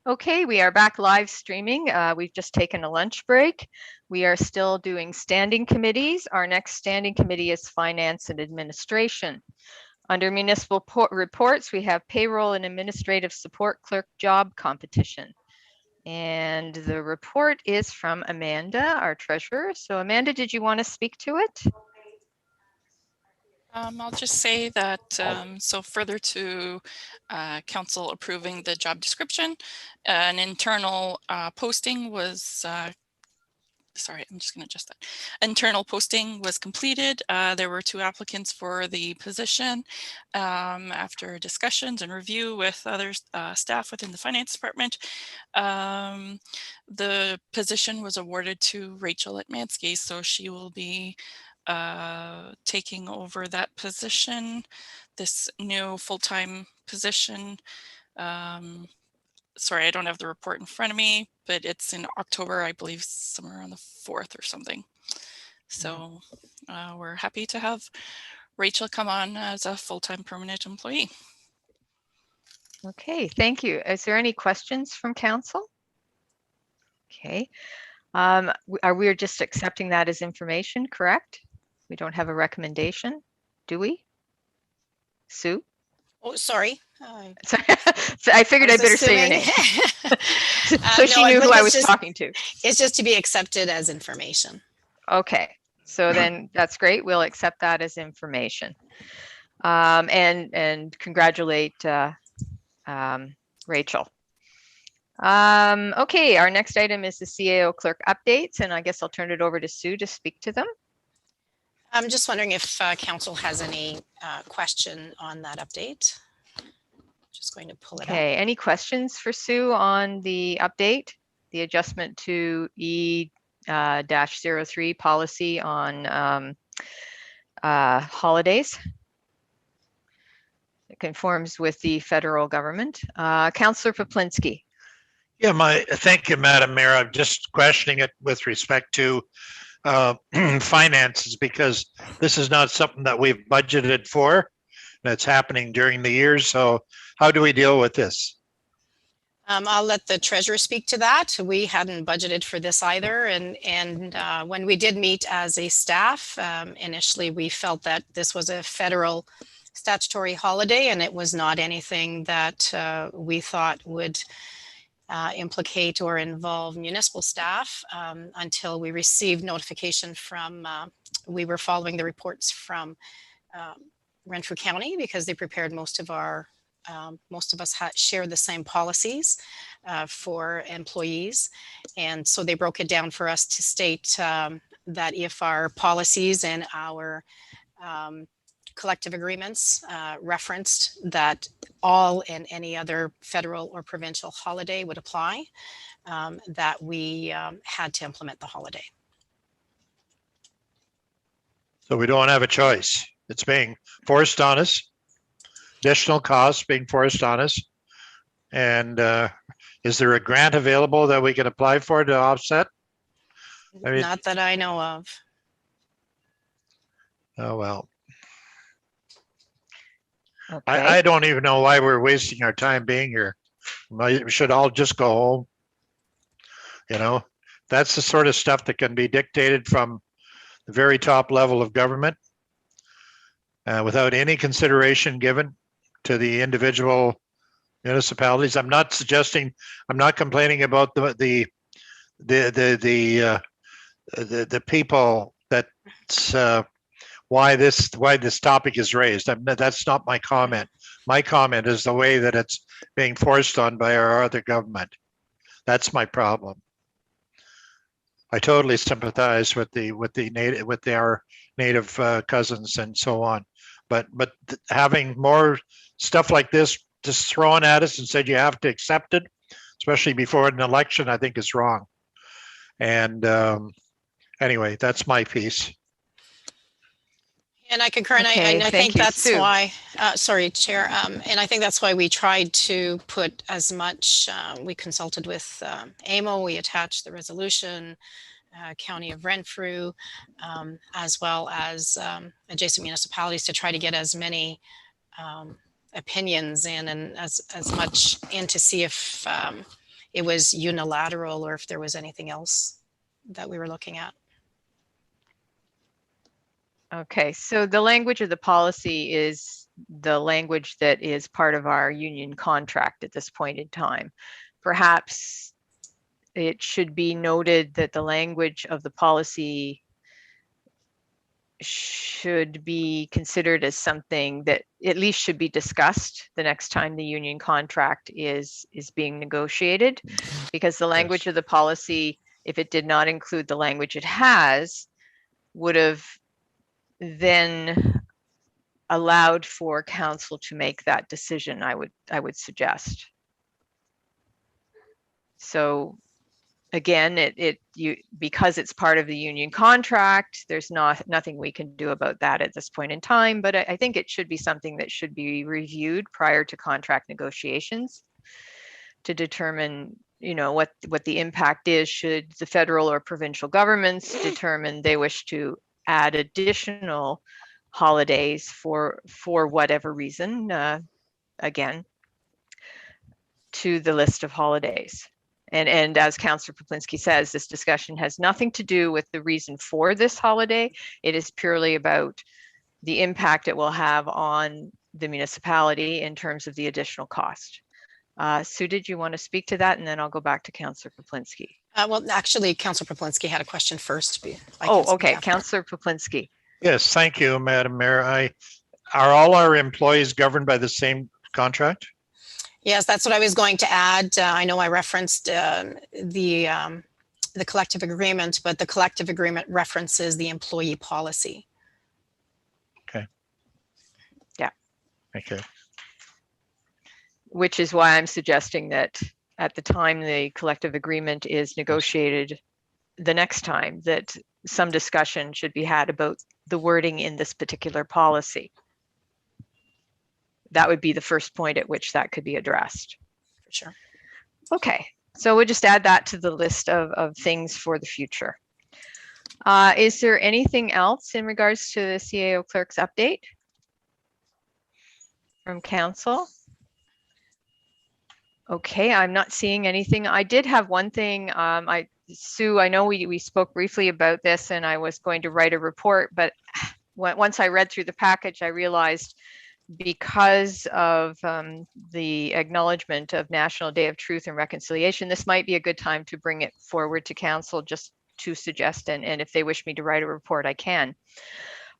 Okay, we are back live streaming. We've just taken a lunch break. We are still doing standing committees. Our next standing committee is Finance and Administration. Under municipal reports, we have payroll and administrative support clerk job competition. And the report is from Amanda, our treasurer. So Amanda, did you want to speak to it? I'll just say that, so further to council approving the job description, an internal posting was, sorry, I'm just going to adjust that. Internal posting was completed. There were 2 applicants for the position. After discussions and review with other staff within the finance department, the position was awarded to Rachel Atmansky, so she will be taking over that position, this new full-time position. Sorry, I don't have the report in front of me, but it's in October, I believe, somewhere on the 4th or something. So we're happy to have Rachel come on as a full-time permanent employee. Okay, thank you. Is there any questions from council? Okay, we're just accepting that as information, correct? We don't have a recommendation, do we? Sue? Oh, sorry. So I figured I better say your name. So she knew who I was talking to. It's just to be accepted as information. Okay, so then that's great. We'll accept that as information. And congratulate Rachel. Okay, our next item is the CAO clerk updates, and I guess I'll turn it over to Sue to speak to them. I'm just wondering if council has any question on that update. Just going to pull it up. Okay, any questions for Sue on the update, the adjustment to E-03 policy on holidays? It conforms with the federal government. Councillor Paplinsky. Yeah, thank you, Madam Mayor. I'm just questioning it with respect to finances, because this is not something that we've budgeted for. That's happening during the year. So how do we deal with this? I'll let the treasurer speak to that. We hadn't budgeted for this either. And when we did meet as a staff, initially we felt that this was a federal statutory holiday and it was not anything that we thought would implicate or involve municipal staff until we received notification from, we were following the reports from Renfrew County, because they prepared most of our, most of us share the same policies for employees. And so they broke it down for us to state that if our policies and our collective agreements referenced that all and any other federal or provincial holiday would apply, that we had to implement the holiday. So we don't have a choice. It's being forced on us. Additional costs being forced on us. And is there a grant available that we can apply for to offset? I mean, not that I know of. Oh, well. Okay. I don't even know why we're wasting our time being here. We should all just go home. You know, that's the sort of stuff that can be dictated from the very top level of government without any consideration given to the individual municipalities. I'm not suggesting, I'm not complaining about the people that's why this topic is raised. That's not my comment. My comment is the way that it's being forced on by our other government. That's my problem. I totally sympathize with our native cousins and so on, but having more stuff like this just thrown at us and said you have to accept it, especially before an election, I think is wrong. And anyway, that's my piece. And I concur, and okay, I think that's Sue. why, sorry, Chair, and I think that's why we tried to put as much, we consulted with AMO, we attached the resolution, County of Renfrew, as well as adjacent municipalities to try to get as many opinions in and as much in to see if it was unilateral or if there was anything else that we were looking at. Okay, so the language of the policy is the language that is part of our union contract at this point in time. Perhaps it should be noted that the language of the policy should be considered as something that at least should be discussed the next time the union contract is being negotiated, because the language of the policy, if it did not include the language it has, would have then allowed for council to make that decision, I would suggest. So again, because it's part of the union contract, there's nothing we can do about that at this point in time, but I think it should be something that should be reviewed prior to contract negotiations to determine, you know, what the impact is should the federal or provincial governments determine they wish to add additional holidays for whatever reason, again, to the list of holidays. And as Councillor Paplinsky says, this discussion has nothing to do with the reason for this holiday. It is purely about the impact it will have on the municipality in terms of the additional cost. Sue, did you want to speak to that? And then I'll go back to Councillor Paplinsky. Well, actually, Councillor Paplinsky had a question first. Okay, Councillor Paplinsky. Yes, thank you, Madam Mayor. Are all our employees governed by the same contract? Yes, that's what I was going to add. I know I referenced the collective agreement, but the collective agreement references the employee policy. Okay. Yeah. Okay. Which is why I'm suggesting that at the time the collective agreement is negotiated the next time, that some discussion should be had about the wording in this particular policy. That would be the first point at which that could be addressed. For sure. Okay, so we'll just add that to the list of things for the future. Is there anything else in regards to the CAO clerk's update from council? Okay, I'm not seeing anything. I did have one thing. Sue, I know we spoke briefly about this and I was going to write a report, but once I read through the package, I realized because of the acknowledgement of National Day of Truth and Reconciliation, this might be a good time to bring it forward to council just to suggest, and if they wish me to write a report, I can.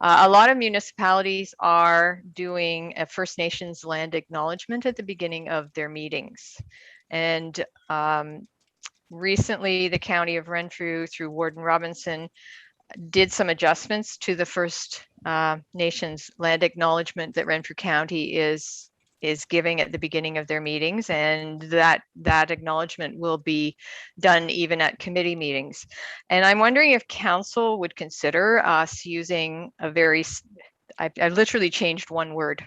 A lot of municipalities are doing a First Nations land acknowledgement at the beginning of their meetings. And recently, the County of Renfrew, through Warden Robinson, did some adjustments to the First Nations land acknowledgement that Renfrew County is giving at the beginning of their meetings, and that acknowledgement will be done even at committee meetings. And I'm wondering if council would consider us using a very, I literally changed one word,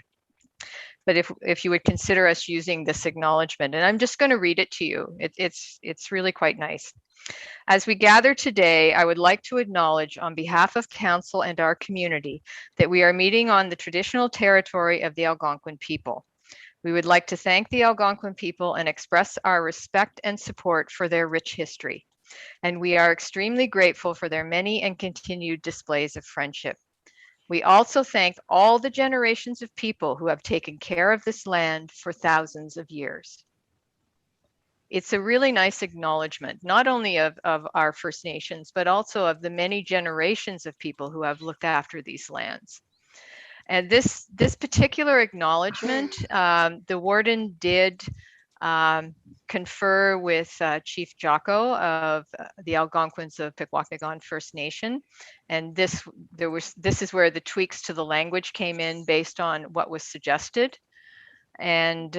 but if you would consider us using this acknowledgement, and I'm just going to read it to you. It's really quite nice. As we gather today, I would like to acknowledge on behalf of council and our community that we are meeting on the traditional territory of the Algonquin people. We would like to thank the Algonquin people and express our respect and support for their rich history. And we are extremely grateful for their many and continued displays of friendship. We also thank all the generations of people who have taken care of this land for thousands of years. It's a really nice acknowledgement, not only of our First Nations, but also of the many generations of people who have looked after these lands. And this particular acknowledgement, the warden did confer with Chief Jocko of the Algonquins of Pikwakanagan First Nation. And this is where the tweaks to the language came in based on what was suggested. And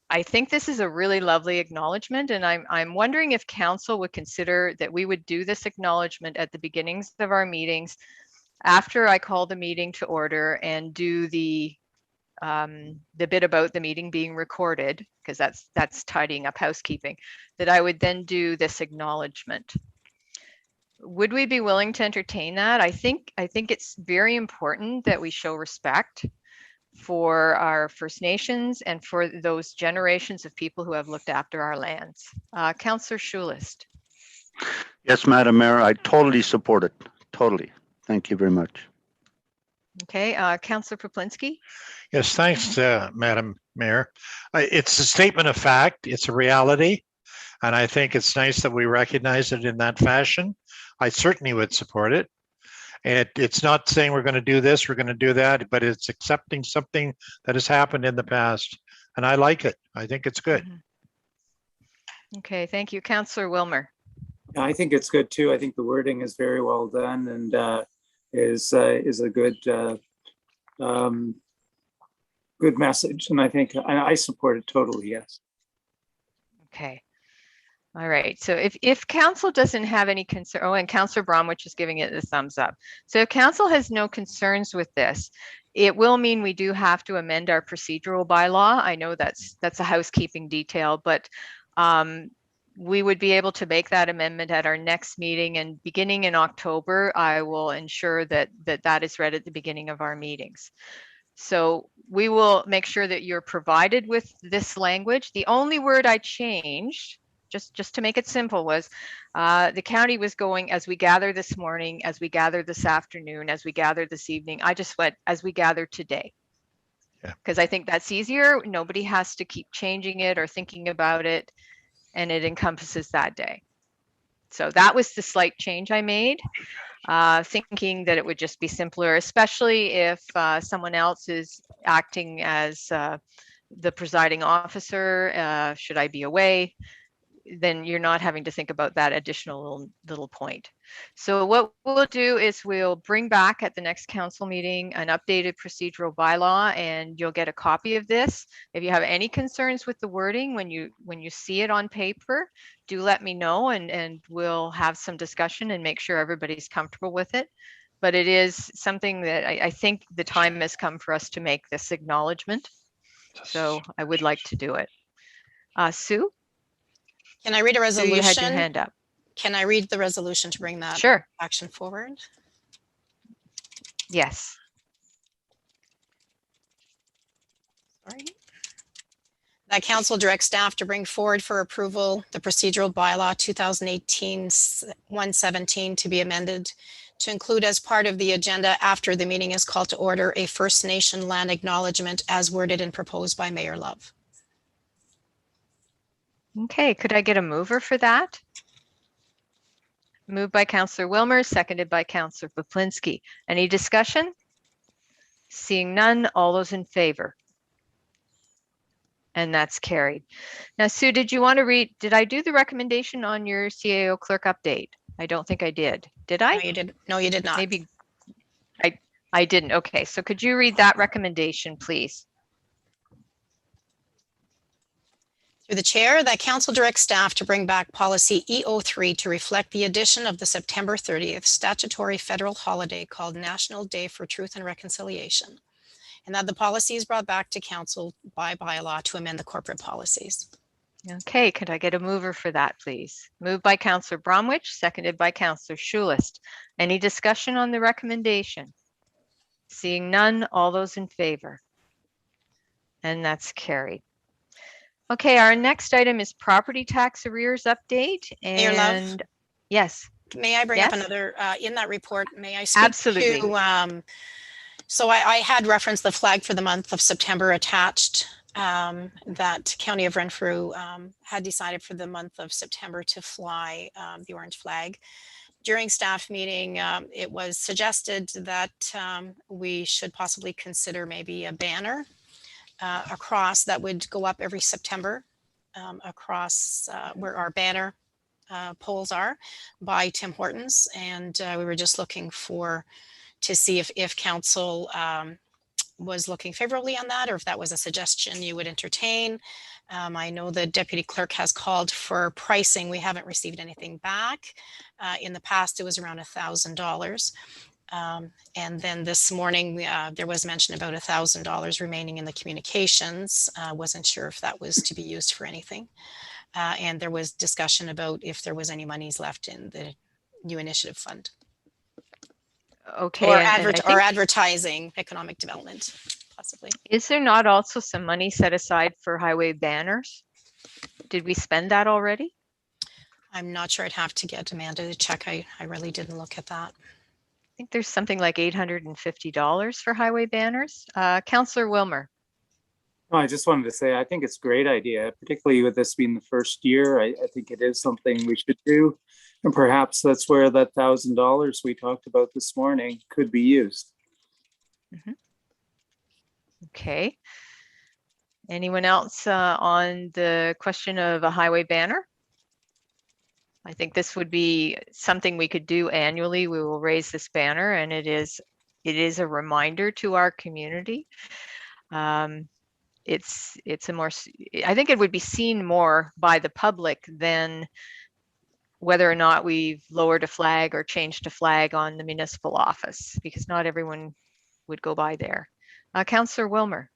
I think this is a really lovely acknowledgement, and I'm wondering if council would consider that we would do this acknowledgement at the beginnings of our meetings after I call the meeting to order and do the bit about the meeting being recorded, because that's tidying up housekeeping, that I would then do this acknowledgement. Would we be willing to entertain that? I think it's very important that we show respect for our First Nations and for those generations of people who have looked after our lands. Councillor Schulist. Yes, Madam Mayor, I totally support it. Totally. Thank you very much. Okay, Councillor Paplinsky. Yes, thanks, Madam Mayor. It's a statement of fact. It's a reality. And I think it's nice that we recognize it in that fashion. I certainly would support it. It's not saying we're going to do this, we're going to do that, but it's accepting something that has happened in the past. And I like it. I think it's good. Okay, thank you. Councillor Wilmer. I think it's good too. I think the wording is very well done and is a good good message. And I think I support it totally. Yes. Okay. All right. So if council doesn't have any concern, oh, and Councillor Bromwich is giving it the thumbs up. So if council has no concerns with this, it will mean we do have to amend our procedural bylaw. I know that's a housekeeping detail, but we would be able to make that amendment at our next meeting, and beginning in October, I will ensure that is read at the beginning of our meetings. So we will make sure that you're provided with this language. The only word I changed, just to make it simple, was the county was going as we gather this morning, as we gather this afternoon, as we gather this evening. I just went as we gather today. Because I think that's easier. Nobody has to keep changing it or thinking about it, and it encompasses that day. So that was the slight change I made, thinking that it would just be simpler, especially if someone else is acting as the presiding officer, should I be away, then you're not having to think about that additional little point. So what we'll do is we'll bring back at the next council meeting an updated procedural bylaw, and you'll get a copy of this. If you have any concerns with the wording when you see it on paper, do let me know, and we'll have some discussion and make sure everybody's comfortable with it. But it is something that I think the time has come for us to make this acknowledgement. So I would like to do it. Sue? Can I read a resolution? You had your hand up. Can I read the resolution to bring that Sure. action forward? Yes. Sorry. That council directs staff to bring forward for approval the procedural bylaw 2018-117 to be amended to include as part of the agenda after the meeting is called to order a First Nation land acknowledgement as worded and proposed by Mayor Love. Okay, could I get a mover for that? Moved by Councillor Wilmer, seconded by Councillor Paplinsky. Any discussion? Seeing none, all those in favor? And that's carried. Now, Sue, did you want to read, did I do the recommendation on your CAO clerk update? I don't think I did. Did I? No, you did. No, you did not. Maybe I didn't. Okay, so could you read that recommendation, please? Through the chair, that council directs staff to bring back policy E03 to reflect the addition of the September 30th statutory federal holiday called National Day for Truth and Reconciliation, and that the policy is brought back to council by bylaw to amend the corporate policies. Okay, could I get a mover for that, please? Moved by Councillor Bromwich, seconded by Councillor Schulist. Any discussion on the recommendation? Seeing none, all those in favor? And that's carried. Okay, our next item is property tax arrears update. Mayor Love? And yes. May I bring up Yes. another, in that report, may I speak Absolutely. to, so I had referenced the flag for the month of September attached, that County of Renfrew had decided for the month of September to fly the orange flag. During staff meeting, it was suggested that we should possibly consider maybe a banner across that would go up every September across where our banner poles are by Tim Hortons. And we were just looking to see if council was looking favorably on that, or if that was a suggestion you would entertain. I know the deputy clerk has called for pricing. We haven't received anything back. In the past, it was around $1,000. And then this morning, there was mention about $1,000 remaining in the communications. Wasn't sure if that was to be used for anything. And there was discussion about if there was any monies left in the new initiative fund. Okay. Or, and I or think- advertising economic development, possibly. Is there not also some money set aside for highway banners? Did we spend that already? I'm not sure. I'd have to get Amanda to check. I really didn't look at that. I think there's something like $850 for highway banners. Councillor Wilmer. No, I just wanted to say, I think it's a great idea, particularly with this being the first year. I think it is something we should do. And perhaps that's where that $1,000 we talked about this morning could be used. Okay. Anyone else on the question of a highway banner? I think this would be something we could do annually. We will raise this banner, and it is a reminder to our community. It's a more, I think it would be seen more by the public than whether or not we've lowered a flag or changed a flag on the municipal office, because not everyone would go by there. Councillor Wilmer.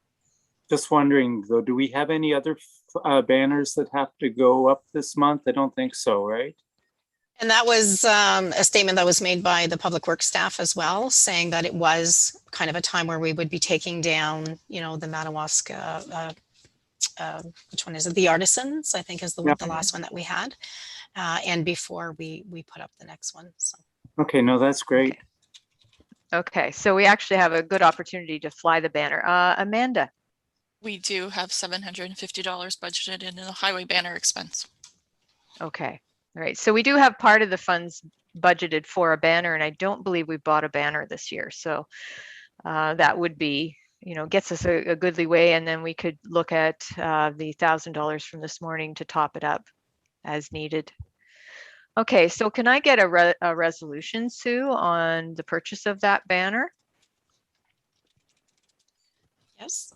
Just wondering though, do we have any other banners that have to go up this month? I don't think so, right? And that was a statement that was made by the public works staff as well, saying that it was kind of a time where we would be taking down, you know, the Madawaska, which one is it? The Artisans, I think is the, the last one that we had. And before we put up the next one. So. Okay, no, that's great. Okay, so we actually have a good opportunity to fly the banner. Amanda. We do have $750 budgeted in a highway banner expense. Okay, all right. So we do have part of the funds budgeted for a banner, and I don't believe we bought a banner this year. So that would be, you know, gets us a goodly way, and then we could look at the $1,000 from this morning to top it up as needed. Okay, so can I get a resolution, Sue, on the purchase of that banner? Yes.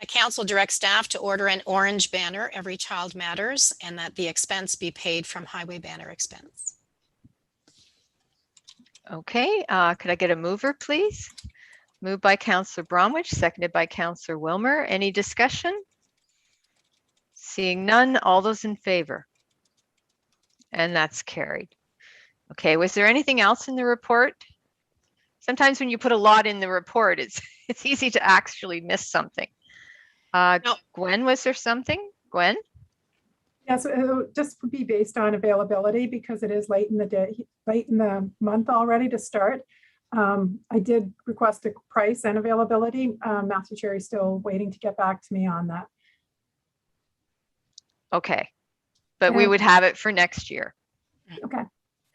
The council directs staff to order an orange banner, Every Child Matters, and that the expense be paid from highway banner expense. Okay, could I get a mover, please? Moved by Councillor Bromwich, seconded by Councillor Wilmer. Any discussion? Seeing none, all those in favor? And that's carried. Okay, was there anything else in the report? Sometimes when you put a lot in the report, it's easy to actually miss something. No. Gwen, was there something? Gwen? Yes, it'll just be based on availability because it is late in the day, late in the month already to start. I did request a price and availability. Matthew Cherry's still waiting to get back to me on that. Okay, but we would have it for next year. Okay.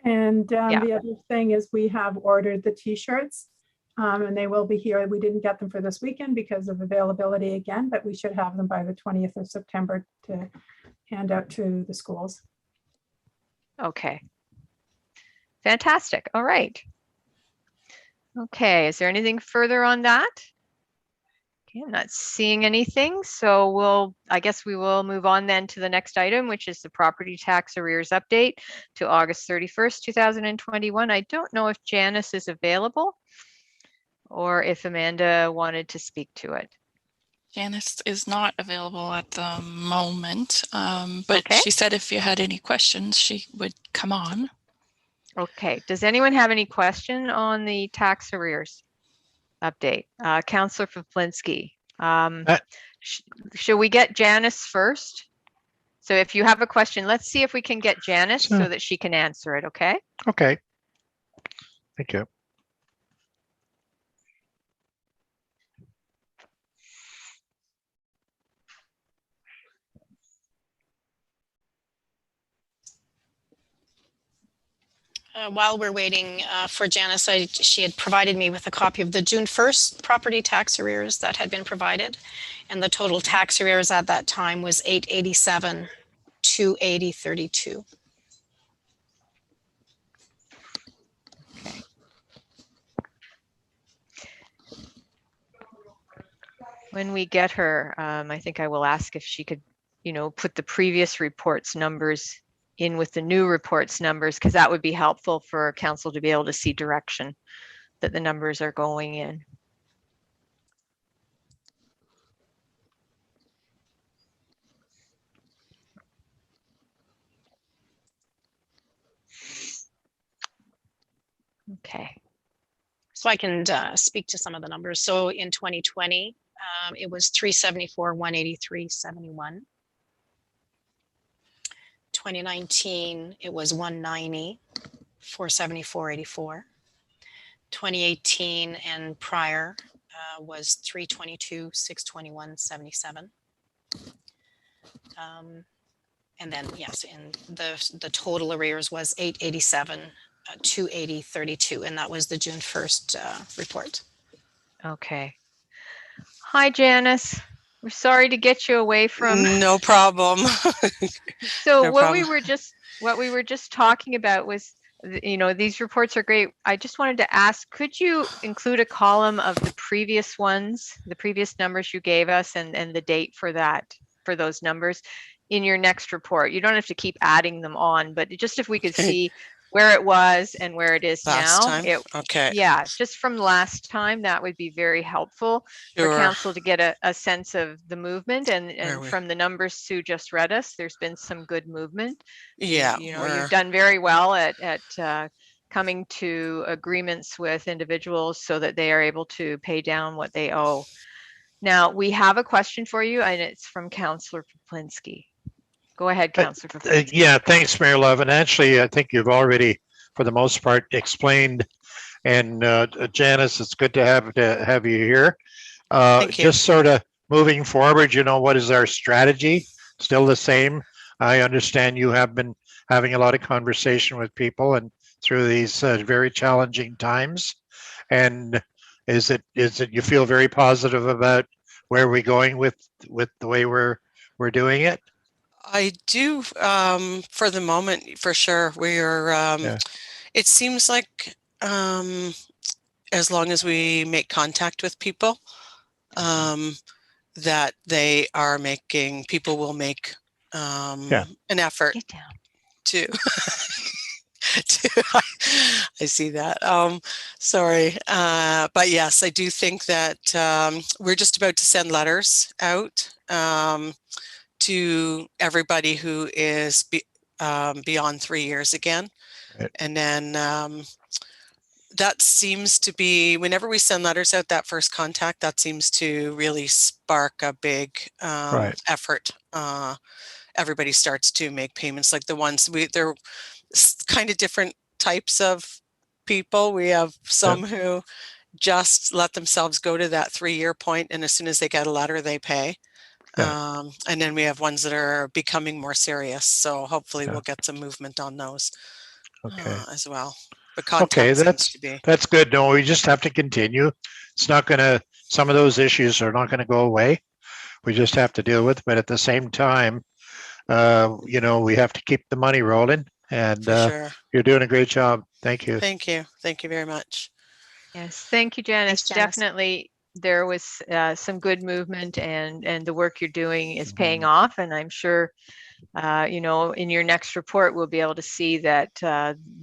And the other thing is we have ordered the t-shirts and they will be here. We didn't get them for this weekend because of availability again, but we should have them by the 20th of September to hand out to the schools. Okay. Fantastic. All right. Okay, is there anything further on that? Okay, I'm not seeing anything, so I guess we will move on then to the next item, which is the property tax arrears update to August 31st, 2021. I don't know if Janice is available or if Amanda wanted to speak to it. Janice is not available at the moment, but Okay. she said if you had any questions, she would come on. Okay, does anyone have any question on the tax arrears update? Councillor Paplinsky. Should we get Janice first? So if you have a question, let's see if we can get Janice so that she can answer it, okay? Okay. Thank you. While we're waiting for Janice, she had provided me with a copy of the June 1st property tax arrears that had been provided. And the total tax arrears at that time was $887, $280.32. Okay. When we get her, I think I will ask if she could, put the previous reports numbers in with the new reports numbers, because that would be helpful for council to be able to see direction that the numbers are going in. Okay. So I can speak to some of the numbers. So in 2020, it was 374, 183, 71. 2019, it was 190, 474, 84. 2018 and prior was 322, 621, 77. And then, yes, and the total arrears was 887, 280, 32, and that was the June 1st report. Okay. Hi, Janice. We're sorry to get you away from. No problem. So No what problem. we were just talking about was, you know, these reports are great. I just wanted to ask, could you include a column of the previous ones, the previous numbers you gave us, and the date for that, for those numbers in your next report? You don't have to keep adding them on, but just if we could see where it was and where it is Last now. time? Okay. Yeah, just from last time, that would be very helpful for Sure. council to get a sense of the movement, Where and we- from the numbers Sue just read us, there's been some good movement. Yeah. You know, we're- you've done very well at coming to agreements with individuals so that they are able to pay down what they owe. Now, we have a question for you, and it's from Councillor Paplinsky. Go ahead, Councillor Paplinsky. Yeah, thanks, Mayor Love. And actually, I think you've already, for the most part, explained. And Janice, it's good to have you here. Thank you. Just sort of moving forward, you know, what is our strategy? Still the same. I understand you have been having a lot of conversation with people and through these very challenging times. And is it you feel very positive about where we're going with the way we're doing it? I do, for the moment, for sure. We're, Yeah. It seems like as long as we make contact with people, that they are making, people will make Yeah. an effort Get down. to, I see that. Sorry. But yes, I do think that we're just about to send letters out to everybody who is beyond 3 years again. Right. And then that seems to be, whenever we send letters out, that first contact, that seems to really spark a big Right. effort. Everybody starts to make payments like the ones they're kind of different types of people. We have some who just let themselves go to that 3-year point, and as soon as they get a letter, they pay. And then we have ones that are becoming more serious. So hopefully we'll get some movement on those as well. But contact seems to be. That's good. No, we just have to continue. It's not gonna, some of those issues are not gonna go away. We just have to deal with them. But at the same time, you know, we have to keep the money rolling, and For sure. you're doing a great job. Thank you. Thank you. Thank you very much. Yes, thank you, Janice. Thanks, Janice. Definitely, there was some good movement, and the work you're doing is paying off. And I'm sure, you know, in your next report, we'll be able to see that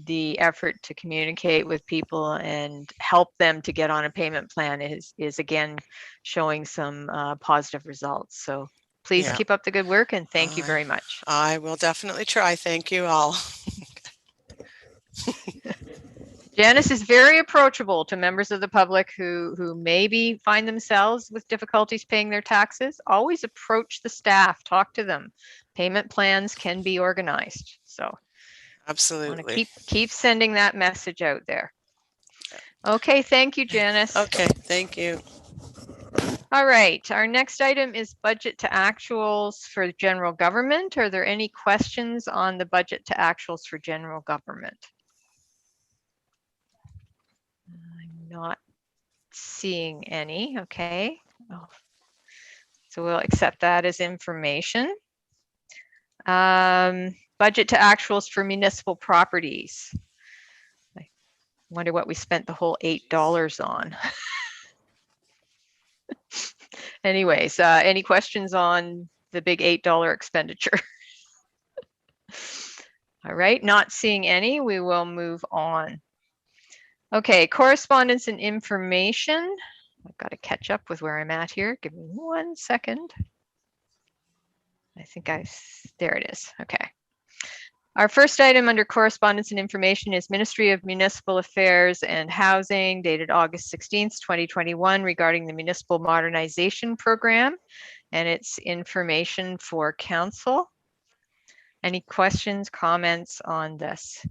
the effort to communicate with people and help them to get on a payment plan is again showing some positive results. So please Yeah. keep up the good work, and thank you very much. I will definitely try. Thank you all. Janice is very approachable to members of the public who maybe find themselves with difficulties paying their taxes. Always approach the staff, talk to them. Payment plans can be organized. So Absolutely. keep sending that message out there. Okay, thank you, Janice. Okay, thank you. All right, our next item is budget to actuals for general government. Are there any questions on the budget to actuals for general government? I'm not seeing any. Okay. Oh. So we'll accept that as information. Budget to actuals for municipal properties. I wonder what we spent the whole $8 on. Anyways, any questions on the big $8 expenditure? All right, not seeing any, we will move on. Okay, correspondence and information. I've got to catch up with where I'm at here. Give me 1 second. I think there it is. Okay. Our first item under correspondence and information is Ministry of Municipal Affairs and Housing dated August 16th, 2021 regarding the Municipal Modernization Program, and it's information for council. Any questions, comments on this?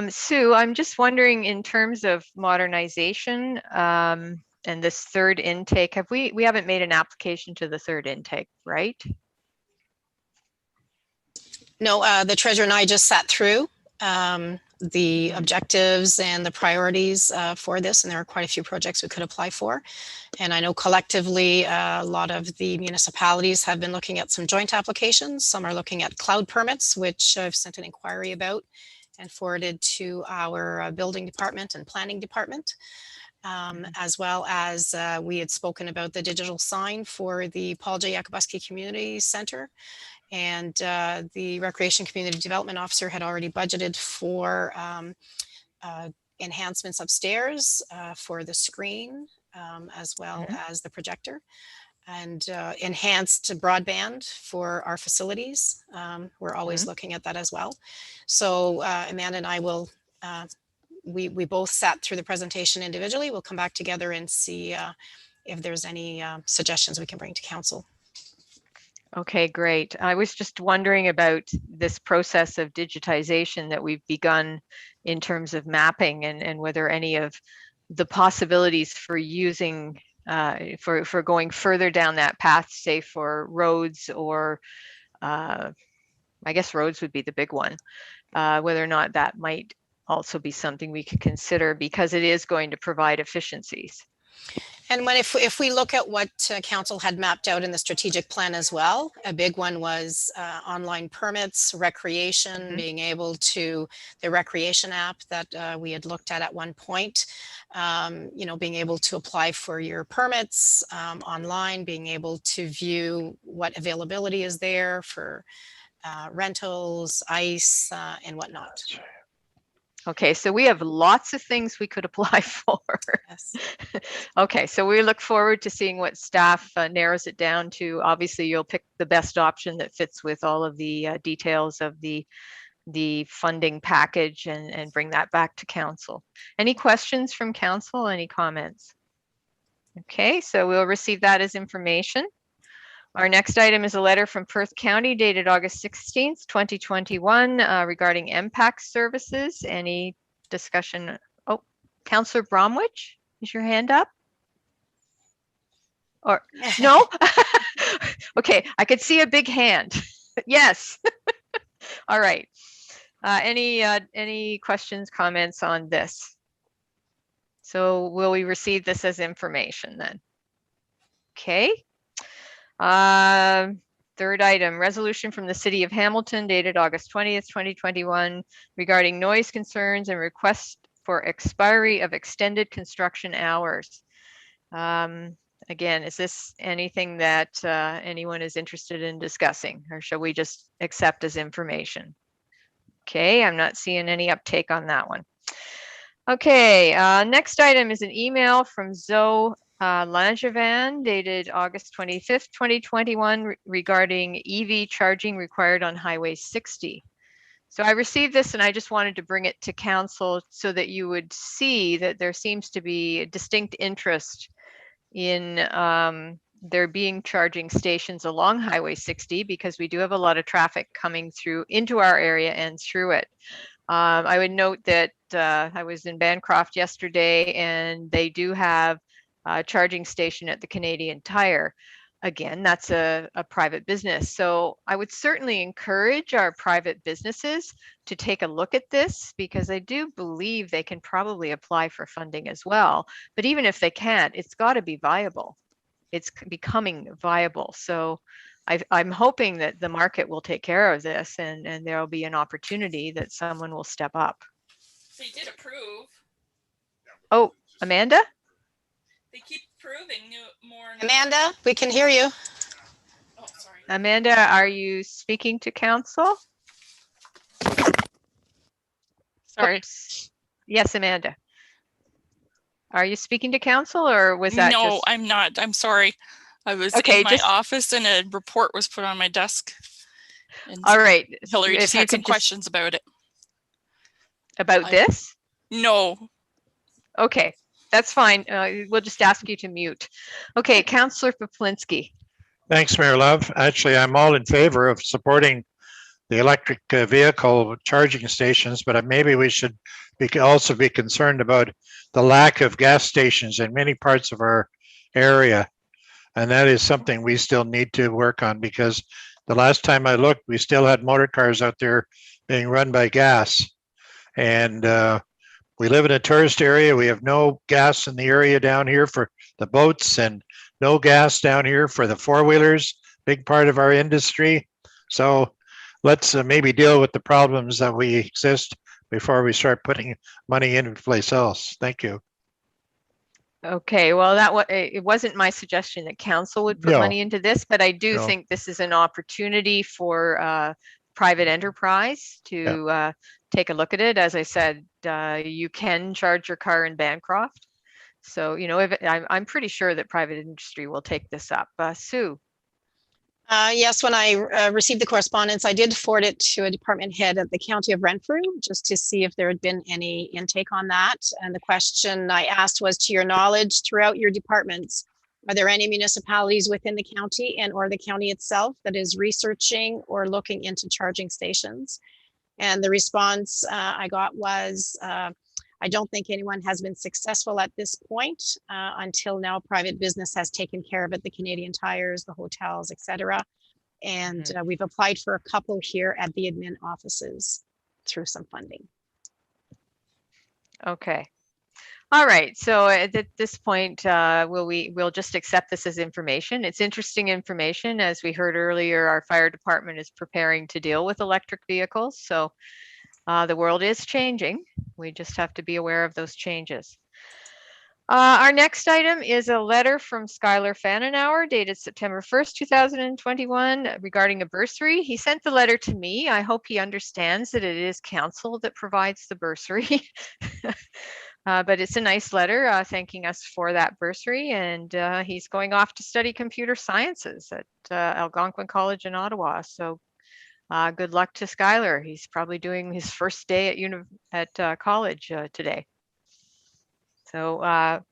Sue, I'm just wondering in terms of modernization and this third intake, we haven't made an application to the third intake, right? No, the treasurer and I just sat through the objectives and the priorities for this, and there are quite a few projects we could apply for. And I know collectively, a lot of the municipalities have been looking at some joint applications. Some are looking at cloud permits, which I've sent an inquiry about and forwarded to our building department and planning department. As well as we had spoken about the digital sign for the Paul J. Yakubuski Community Center. And the Recreation Community Development Officer had already budgeted for enhancements upstairs for the screen as well as the projector, and enhanced broadband for our facilities. We're always looking at that as well. So Amanda and I will, we both sat through the presentation individually. We'll come back together and see if there's any suggestions we can bring to council. Okay, great. I was just wondering about this process of digitization that we've begun in terms of mapping, and whether any of the possibilities for using, for going further down that path, say for roads or, I guess roads would be the big one, whether or not that might also be something we could consider, because it is going to provide efficiencies. And if we look at what council had mapped out in the strategic plan as well, a big one was online permits, recreation, being able to, the recreation app that we had looked at one point, you know, being able to apply for your permits online, being able to view what availability is there for rentals, ice, and whatnot. Okay, so we have lots of things we could apply for. Yes. Okay, so we look forward to seeing what staff narrows it down to. Obviously, you'll pick the best option that fits with all of the details of the funding package and bring that back to council. Any questions from council? Any comments? Okay, so we'll receive that as information. Our next item is a letter from Perth County dated August 16th, 2021 regarding MPAC services. Any discussion? Oh, Councillor Bromwich, is your hand up? Or no? Okay, I could see a big hand. Yes. All right. Any questions, comments on this? So will we receive this as information then? Okay. Third item, resolution from the City of Hamilton dated August 20th, 2021 regarding noise concerns and request for expiry of extended construction hours. Again, is this anything that anyone is interested in discussing, or shall we just accept as information? Okay, I'm not seeing any uptake on that one. Okay, next item is an email from Zoe Langevin dated August 25th, 2021 regarding EV charging required on Highway 60. So I received this and I just wanted to bring it to council so that you would see that there seems to be a distinct interest in there being charging stations along Highway 60, because we do have a lot of traffic coming through into our area and through it. I would note that I was in Bancroft yesterday and they do have a charging station at the Canadian Tire. Again, that's a private business. So I would certainly encourage our private businesses to take a look at this, because I do believe they can probably apply for funding as well. But even if they can't, it's got to be viable. It's becoming viable. So I'm hoping that the market will take care of this, and there will be an opportunity that someone will step up. They did approve. Oh, Amanda? They keep proving more. Amanda, we can hear you. Oh, sorry. Amanda, are you speaking to council? Sorry. Oops. Yes, Amanda. Are you speaking to council, or was that No, just... I'm not. I'm sorry. I was Okay, in my office and a report was put on my desk. And All right. Hillary if just you had some could questions about it. about this? No. Okay, that's fine. We'll just ask you to mute. Okay, Councillor Paplinsky. Thanks, Mayor Love. Actually, I'm all in favor of supporting the electric vehicle charging stations, but maybe we should also be concerned about the lack of gas stations in many parts of our area. And that is something we still need to work on, because the last time I looked, we still had motor cars out there being run by gas. And we live in a tourist area. We have no gas in the area down here for the boats, and no gas down here for the four-wheelers, big part of our industry. So let's maybe deal with the problems that we exist before we start putting money in place else. Thank you. Okay, well, it wasn't my suggestion that council would put No. money into this, but I do No. think this is an opportunity for private enterprise to take a look at it. As I said, you can charge your car in Bancroft. So, you know, I'm pretty sure that private industry will take this up. Sue. Yes, when I received the correspondence, I did forward it to a department head at the County of Renfrew just to see if there had been any intake on that. And the question I asked was, to your knowledge, throughout your departments, are there any municipalities within the county and or the county itself that is researching or looking into charging stations? And the response I got was, I don't think anyone has been successful at this point. Until now, private business has taken care of it, the Canadian Tires, the hotels, etc. And we've applied for a couple here at the admin offices through some funding. Okay. All right. So at this point, we'll just accept this as information. It's interesting information. As we heard earlier, our fire department is preparing to deal with electric vehicles. So the world is changing. We just have to be aware of those changes. Our next item is a letter from Skylar Fanenauer dated September 1st, 2021 regarding a bursary. He sent the letter to me. I hope he understands that it is council that provides the bursary. But it's a nice letter thanking us for that bursary. And he's going off to study computer sciences at Algonquin College in Ottawa. So good luck to Skylar. He's probably doing his first day at college today. So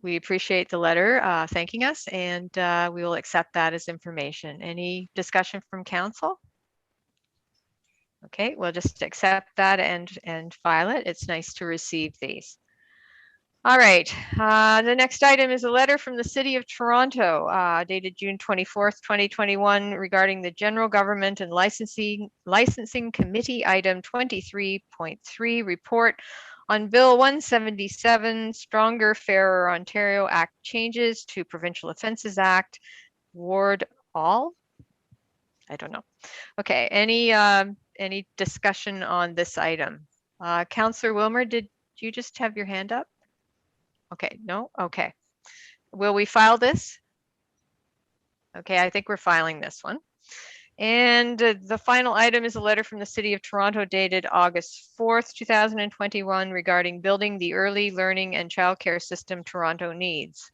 we appreciate the letter thanking us, and we will accept that as information. Any discussion from council? Okay, we'll just accept that and file it. It's nice to receive these. All right, the next item is a letter from the City of Toronto dated June 24th, 2021 regarding the General Government and Licensing Committee Item 23.3 report on Bill 177, Stronger, Fairer Ontario Act changes to Provincial Offences Act, Ward All. I don't know. Okay, any discussion on this item? Councillor Wilmer, did you just have your hand up? Okay, no? Okay. Will we file this? Okay, I think we're filing this one. And the final item is a letter from the City of Toronto dated August 4th, 2021 regarding building the early learning and childcare system Toronto needs.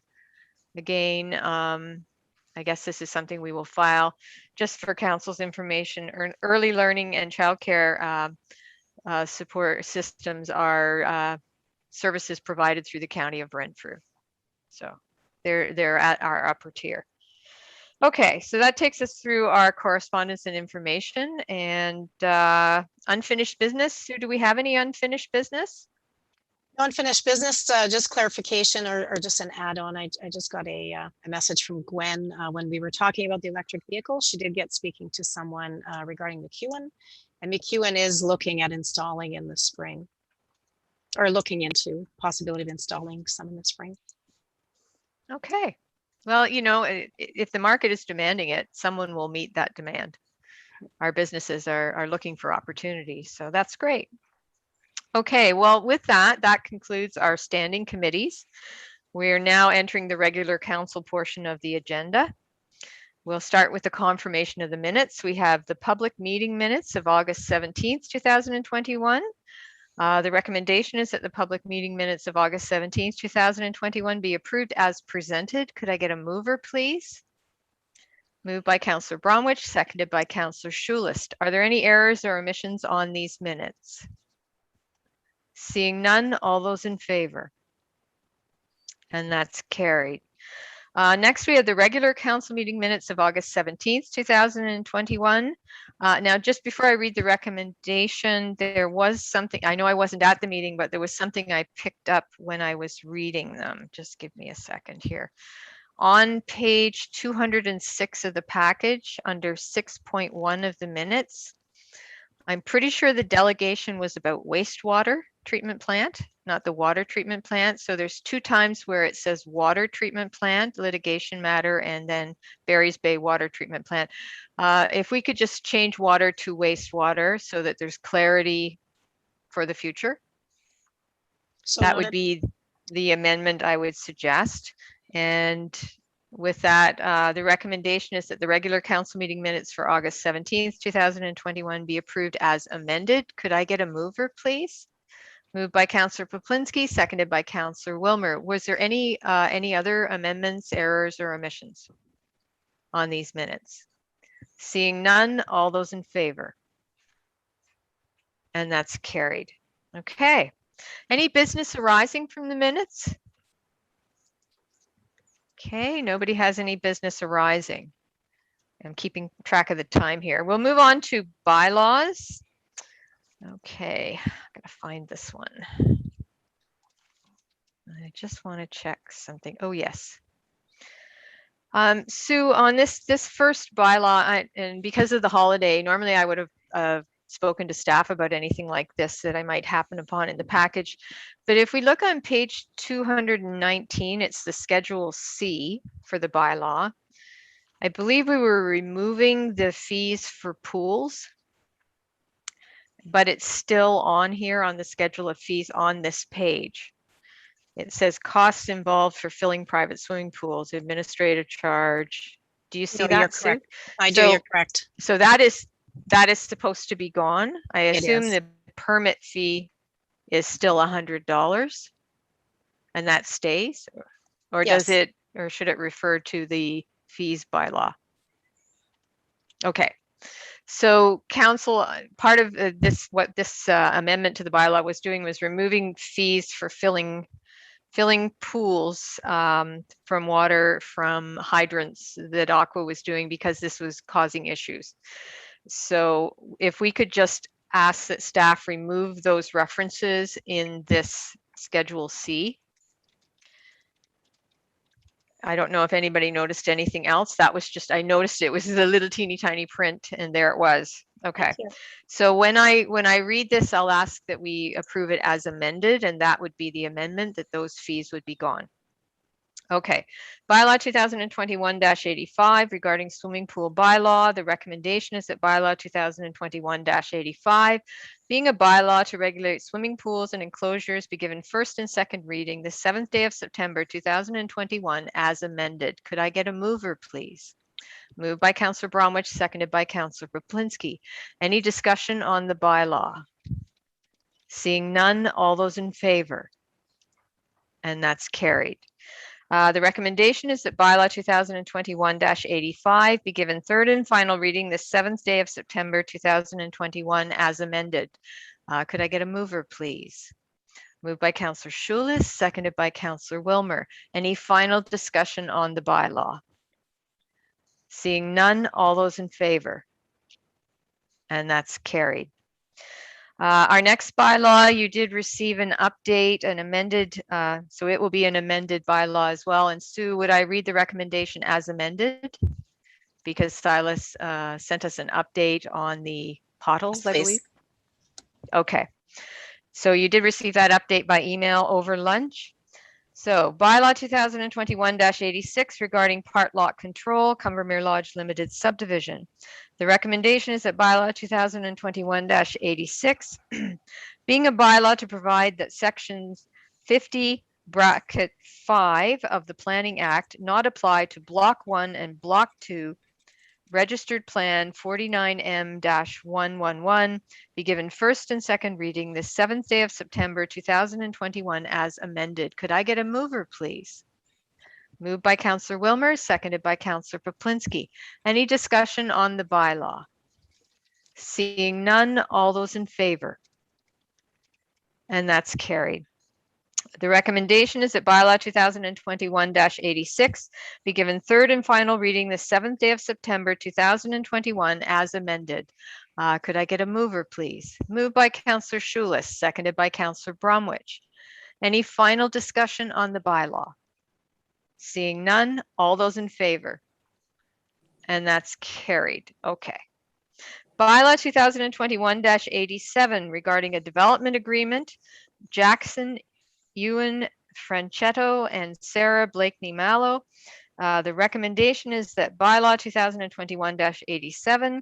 Again, I guess this is something we will file just for council's information. Early learning and childcare support systems are services provided through the County of Renfrew. So they're at our upper tier. Okay, so that takes us through our correspondence and information and unfinished business. Sue, do we have any unfinished business? Unfinished business, just clarification or just an add-on. I just got a message from Gwen when we were talking about the electric vehicle. She did get speaking to someone regarding McEwen, and McEwen is looking at installing in the spring, or looking into possibility of installing some in the spring. Okay. Well, you know, if the market is demanding it, someone will meet that demand. Our businesses are looking for opportunities, so that's great. Okay, well, with that concludes our standing committees. We're now entering the regular council portion of the agenda. We'll start with the confirmation of the minutes. We have the public meeting minutes of August 17th, 2021. The recommendation is that the public meeting minutes of August 17th, 2021 be approved as presented. Could I get a mover, please? Moved by Councillor Bromwich, seconded by Councillor Schulist. Are there any errors or omissions on these minutes? Seeing none, all those in favor? And that's carried. Next, we have the regular council meeting minutes of August 17th, 2021. Now, just before I read the recommendation, there was something, I know I wasn't at the meeting, but there was something I picked up when I was reading them. Just give me a second here. On page 206 of the package, under 6.1 of the minutes, I'm pretty sure the delegation was about wastewater treatment plant, not the water treatment plant. So there's 2 times where it says water treatment plant, litigation matter, and then Barry's Bay water treatment plant. If we could just change water to wastewater so that there's clarity for the future, So that would noted. be the amendment I would suggest. And with that, the recommendation is that the regular council meeting minutes for August 17th, 2021 be approved as amended. Could I get a mover, please? Moved by Councillor Paplinsky, seconded by Councillor Wilmer. Was there any other amendments, errors, or omissions on these minutes? Seeing none, all those in favor? And that's carried. Okay. Any business arising from the minutes? Okay, nobody has any business arising. I'm keeping track of the time here. We'll move on to bylaws. Okay, I'm gonna find this one. I just want to check something. Oh, yes. Sue, on this first bylaw, and because of the holiday, normally I would have spoken to staff about anything like this that I might happen upon in the package. But if we look on page 219, it's the Schedule C for the bylaw. I believe we were removing the fees for pools, but it's still on here on the schedule of fees on this page. It says costs involved for filling private swimming pools, administrative charge. Do you see No, that, you're Sue? correct. I do, So- you're correct. So that is supposed to be gone. I It assume is. the permit fee is still $100 and that stays, or does Yes. it, or should it refer to the fees bylaw? Okay. So council, part of what this amendment to the bylaw was doing was removing fees for filling pools from water from hydrants that Aqua was doing because this was causing issues. So if we could just ask that staff remove those references in this Schedule C. I don't know if anybody noticed anything else. That was just, I noticed it was a little teeny tiny print and there it was. Okay. Thank you. So when I read this, I'll ask that we approve it as amended, and that would be the amendment, that those fees would be gone. Okay, bylaw 2021-85 regarding swimming pool bylaw. The recommendation is that bylaw 2021-85, being a bylaw to regulate swimming pools and enclosures, be given first and second reading the 7th day of September 2021 as amended. Could I get a mover, please? Moved by Councillor Bromwich, seconded by Councillor Paplinsky. Any discussion on the bylaw? Seeing none, all those in favor? And that's carried. The recommendation is that bylaw 2021-85 be given third and final reading the 7th day of September 2021 as amended. Could I get a mover, please? Moved by Councillor Schulist, seconded by Councillor Wilmer. Any final discussion on the bylaw? Seeing none, all those in favor? And that's carried. Our next bylaw, you did receive an update, an amended, so it will be an amended bylaw as well. And Sue, would I read the recommendation as amended? Because Silas sent us an update on the potholes, I Please. believe. Okay, so you did receive that update by email over lunch. So bylaw 2021-86 regarding part lot control, Cumbermere Lodge Limited subdivision. The recommendation is that bylaw 2021-86, being a bylaw to provide that sections 50(5) of the Planning Act not apply to Block 1 and Block 2, Registered Plan 49M-111, be given first and second reading the 7th day of September 2021 as amended. Could I get a mover, please? Moved by Councillor Wilmer, seconded by Councillor Paplinsky. Any discussion on the bylaw? Seeing none, all those in favor? And that's carried. The recommendation is that bylaw 2021-86 be given third and final reading the 7th day of September 2021 as amended. Could I get a mover, please? Moved by Councillor Schulis, seconded by Councillor Bromwich. Any final discussion on the bylaw? Seeing none, all those in favor? And that's carried. Okay. Bylaw 2021-87 regarding a development agreement, Jackson, Ewan, Franchetto, and Sarah Blakeney Mallow. The recommendation is that bylaw 2021-87,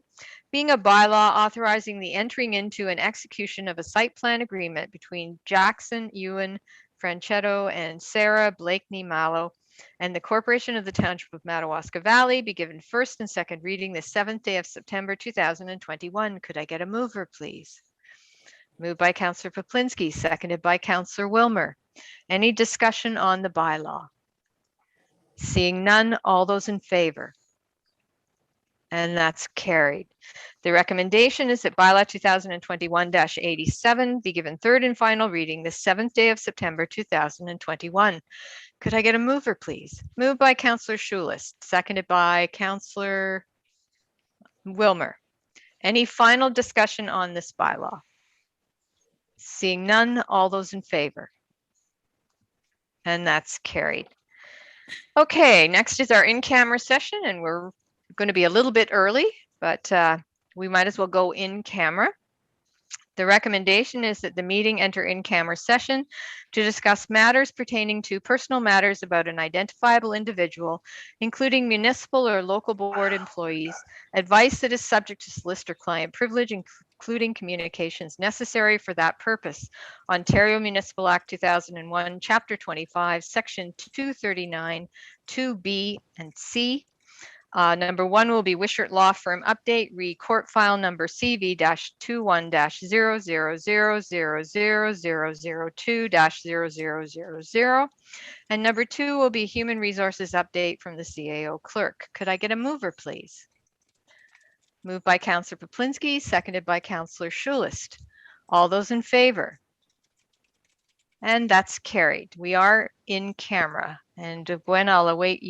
being a bylaw authorizing the entering into and execution of a site plan agreement between Jackson, Ewan, Franchetto, and Sarah Blakeney Mallow, and the Corporation of the Township of Madawaska Valley, be given first and second reading the 7th day of September 2021. Could I get a mover, please? Moved by Councillor Paplinsky, seconded by Councillor Wilmer. Any discussion on the bylaw? Seeing none, all those in favor? And that's carried. The recommendation is that bylaw 2021-87 be given third and final reading the 7th day of September 2021. Could I get a mover, please? Moved by Councillor Schulis, seconded by Councillor Wilmer. Any final discussion on this bylaw? Seeing none, all those in favor? And that's carried. Okay, next is our in-camera session, and we're going to be a little bit early, but we might as well go in camera. The recommendation is that the meeting enter in-camera session to discuss matters pertaining to personal matters about an identifiable individual, including municipal or local board employees, advice that is subject to solicitor-client privilege, including communications necessary for that purpose. Ontario Municipal Act 2001, Chapter 25, Section 239, 2B and C. Number 1 will be Wishart Law Firm update, re court file number CV-21-00000002-0000. And number 2 will be Human Resources update from the CAO clerk. Could I get a mover, please? Moved by Councillor Paplinsky, seconded by Councillor Schulis. All those in favor? And that's carried. We are in camera. And Gwen, I'll await you.